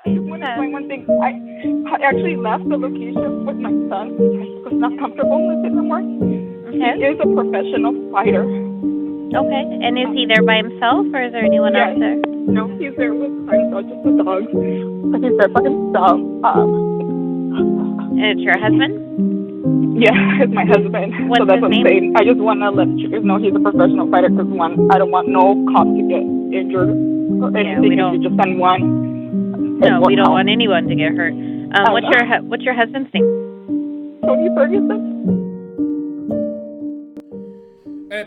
I just want to explain one thing. I actually left the location with my son because I'm not comfortable with it anymore. Okay. He is a professional fighter. Okay. And is he there by himself, or is there anyone else there? No, he's there with friends, not just the dogs. But he's there by himself. And it's your husband? Yeah, it's my husband. What's so that's his what I'm name? saying. I just want to let you guys know he's a professional fighter because, one, I don't want no cop to get injured or anything. we don't. If you just send one. No, we don't want anyone to get hurt. What's your husband's name? Tony Ferguson.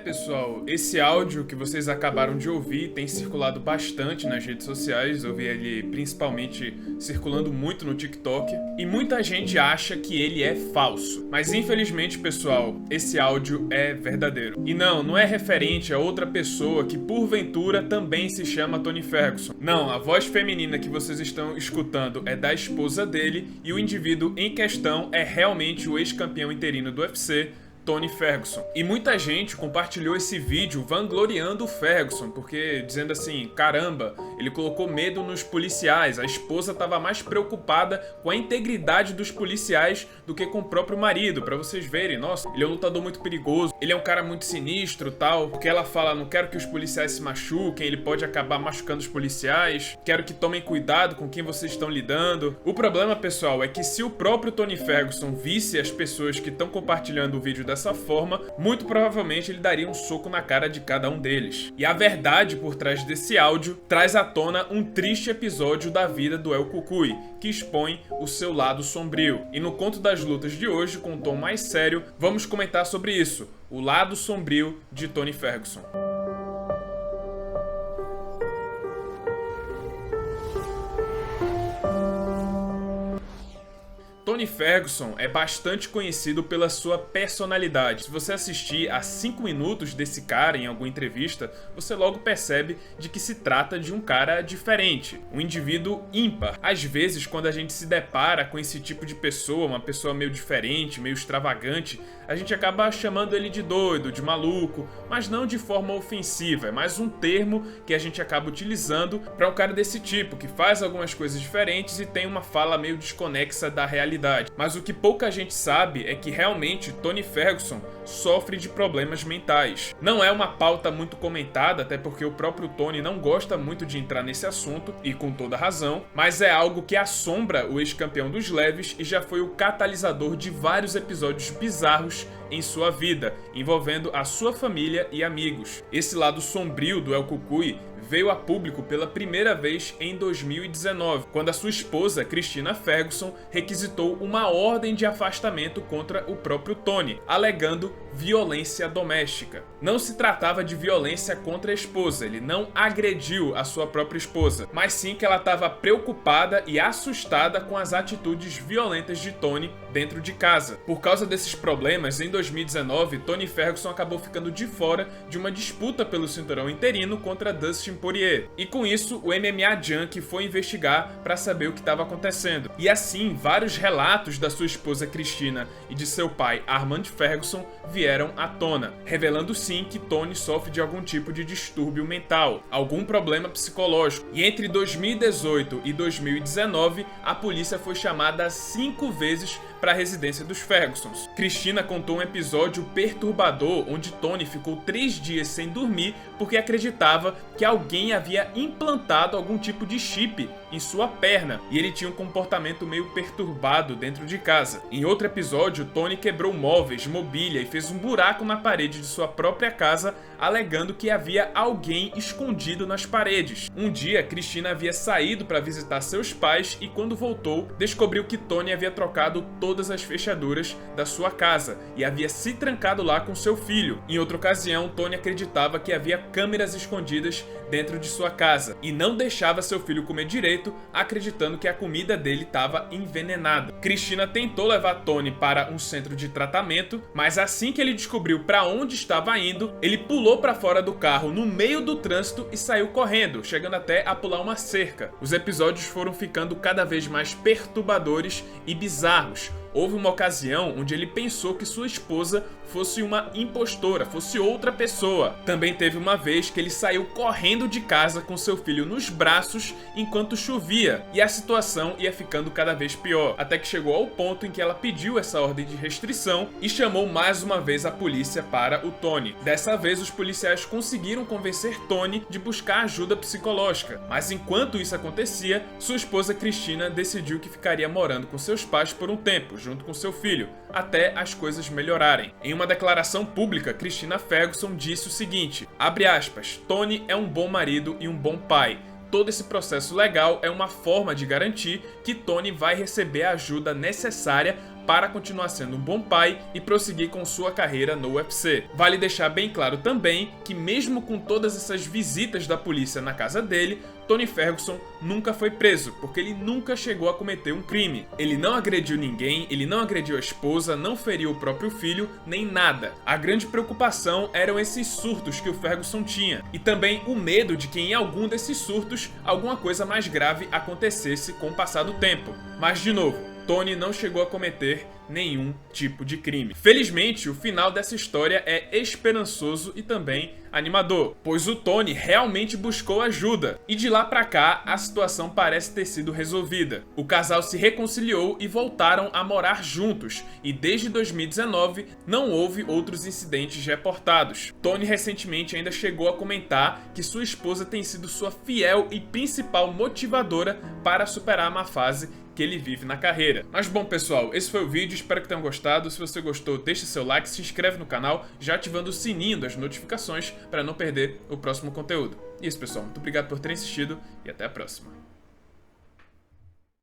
Pessoal, esse áudio que vocês acabaram de ouvir tem circulado bastante nas redes sociais. Eu vi ele principalmente circulando muito no TikTok, e muita gente acha que ele é falso. Mas infelizmente, pessoal, esse áudio é verdadeiro. E não é referente a outra pessoa que porventura também se chama Tony Ferguson. Não, a voz feminina que vocês estão escutando é da esposa dele, e o indivíduo em questão é realmente o ex-campeão interino do UFC, Tony Ferguson. E muita gente compartilhou esse vídeo vangloriando o Ferguson, porque dizendo assim, caramba, ele colocou medo nos policiais, a esposa estava mais preocupada com a integridade dos policiais do que com o próprio marido, pra vocês verem, nossa, ele é um lutador muito perigoso, ele é um cara muito sinistro, tal, porque ela fala, não quero que os policiais se machuquem, ele pode acabar machucando os policiais, quero que tomem cuidado com quem vocês estão lidando. O problema, pessoal, é que se o próprio Tony Ferguson visse as pessoas que estão compartilhando o vídeo dessa forma, muito provavelmente ele daria um soco na cara de cada um deles. E a verdade por trás desse áudio traz à tona um triste episódio da vida do El Cucuy, que expõe o seu lado sombrio. E no Conto das Lutas de hoje, com um tom mais sério, vamos comentar sobre isso, o lado sombrio de Tony Ferguson. Tony Ferguson é bastante conhecido pela sua personalidade. Se você assistir a 5 minutos desse cara em alguma entrevista, você logo percebe de que se trata de um cara diferente, um indivíduo ímpar. Às vezes, quando a gente se depara com esse tipo de pessoa, uma pessoa meio diferente, meio extravagante, a gente acaba chamando ele de doido, de maluco, mas não de forma ofensiva, é mais um termo que a gente acaba utilizando para um cara desse tipo, que faz algumas coisas diferentes e tem uma fala meio desconexa da realidade. Mas o que pouca gente sabe é que realmente Tony Ferguson sofre de problemas mentais. Não é uma pauta muito comentada, até porque o próprio Tony não gosta muito de entrar nesse assunto, e com toda razão, mas é algo que assombra o ex-campeão dos leves e já foi o catalisador de vários episódios bizarros em sua vida, envolvendo a sua família e amigos. Esse lado sombrio do El Cucuy veio a público pela primeira vez em 2019, quando a sua esposa, Cristina Ferguson, requisitou uma ordem de afastamento contra o próprio Tony, alegando violência doméstica. Não se tratava de violência contra a esposa, ele não agrediu a sua própria esposa, mas sim que ela estava preocupada e assustada com as atitudes violentas de Tony dentro de casa. Por causa desses problemas, em 2019, Tony Ferguson acabou ficando de fora de uma disputa pelo cinturão interino contra Dustin Poirier. E com isso, o MMA Junkie foi investigar para saber o que estava acontecendo. E assim, vários relatos da sua esposa Cristina e de seu pai Armand Ferguson vieram à tona, revelando sim que Tony sofre de algum tipo de distúrbio mental, algum problema psicológico. E entre 2018 e 2019, a polícia foi chamada 5 vezes para a residência dos Fergusons. Cristina contou um episódio perturbador onde Tony ficou 3 dias sem dormir porque acreditava que alguém havia implantado algum tipo de chip em sua perna e ele tinha um comportamento meio perturbado dentro de casa. Em outro episódio, Tony quebrou móveis, mobília e fez um buraco na parede de sua própria casa, alegando que havia alguém escondido nas paredes. Um dia, Cristina havia saído para visitar seus pais e quando voltou, descobriu que Tony havia trocado todas as fechaduras da sua casa e havia se trancado lá com seu filho. Em outra ocasião, Tony acreditava que havia câmeras escondidas dentro de sua casa e não deixava seu filho comer direito, acreditando que a comida dele estava envenenada. Cristina tentou levar Tony para um centro de tratamento, mas assim que ele descobriu para onde estava indo, ele pulou para fora do carro no meio do trânsito e saiu correndo, chegando até a pular uma cerca. Os episódios foram ficando cada vez mais perturbadores e bizarros. Houve uma ocasião onde ele pensou que sua esposa fosse uma impostora, fosse outra pessoa. Também teve uma vez que ele saiu correndo de casa com seu filho nos braços enquanto chovia, e a situação ia ficando cada vez pior, até que chegou ao ponto em que ela pediu essa ordem de restrição e chamou mais uma vez a polícia para o Tony. Dessa vez os policiais conseguiram convencer Tony de buscar ajuda psicológica, mas enquanto isso acontecia, sua esposa Cristina decidiu que ficaria morando com seus pais por um tempo, junto com seu filho, até as coisas melhorarem. Em uma declaração pública, Cristina Ferguson disse o seguinte, abre aspas, Tony é um bom marido e um bom pai. Todo esse processo legal é uma forma de garantir que Tony vai receber a ajuda necessária para continuar sendo um bom pai e prosseguir com sua carreira no UFC. Vale deixar bem claro também que mesmo com todas essas visitas da polícia na casa dele, Tony Ferguson nunca foi preso, porque ele nunca chegou a cometer um crime. Ele não agrediu ninguém, ele não agrediu a esposa, não feriu o próprio filho, nem nada. A grande preocupação eram esses surtos que o Ferguson tinha, e também o medo de que em algum desses surtos, alguma coisa mais grave acontecesse com o passar do tempo. Mas de novo, Tony não chegou a cometer nenhum tipo de crime. Felizmente, o final dessa história é esperançoso e também animador, pois o Tony realmente buscou ajuda, e de lá pra cá a situação parece ter sido resolvida. O casal se reconciliou e voltaram a morar juntos, e desde 2019 não houve outros incidentes reportados. Tony recentemente ainda chegou a comentar que sua esposa tem sido sua fiel e principal motivadora para superar a má fase que ele vive na carreira. Mas bom pessoal, esse foi o vídeo, espero que tenham gostado. Se você gostou, deixe seu like, se inscreve no canal, já ativando o sininho das notificações para não perder o próximo conteúdo. E é isso pessoal, muito obrigado por terem assistido e até a próxima.